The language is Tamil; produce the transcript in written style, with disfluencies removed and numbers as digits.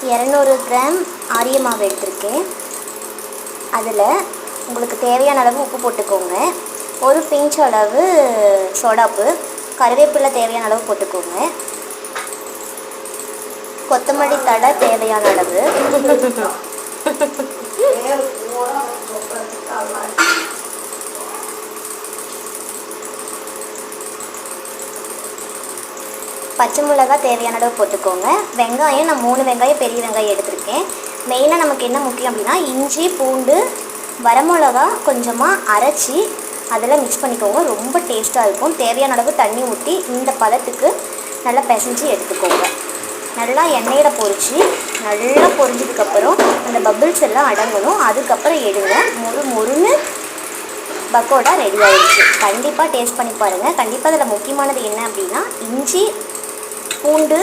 200 கிராம் ஆரிய மாவு எடுத்திருக்கேன். அதில் உங்களுக்கு தேவையான அளவு உப்பு போட்டுக்கோங்க. ஒரு பிஞ்ச் அளவு சோடாப்பு, கருவேப்பிலை தேவையான அளவு போட்டுக்கோங்க. கொத்தமல்லி தழை தேவையான அளவு, பச்சை மிளகாய் தேவையான அளவு போட்டுக்கோங்க. வெங்காயம் நான் 3 வெங்காயம் பெரிய வெங்காயம் எடுத்திருக்கேன். மெயினாக நமக்கு என்ன முக்கியம் அப்படின்னா இஞ்சி பூண்டு வரமிளகா கொஞ்சமாக அரைச்சி அதில் மிக்ஸ் பண்ணிக்கோங்க. ரொம்ப டேஸ்ட்டாக இருக்கும். தேவையான அளவு தண்ணி ஊற்றி இந்த பதத்துக்கு நல்லா பிசைஞ்சு எடுத்துக்கோங்க. நல்லா எண்ணெயில் பொரித்து நல்லா பொரிஞ்சதுக்கப்புறம் அந்த பபிள்ஸ் எல்லாம் அடங்கணும். அதுக்கப்புறம் எடுங்க. மொறுன்னு பக்கோடா ரெடி ஆகிடுச்சு. கண்டிப்பாக டேஸ்ட் பண்ணி பாருங்கள். கண்டிப்பாக அதில் முக்கியமானது என்ன அப்படின்னா இஞ்சி பூண்டு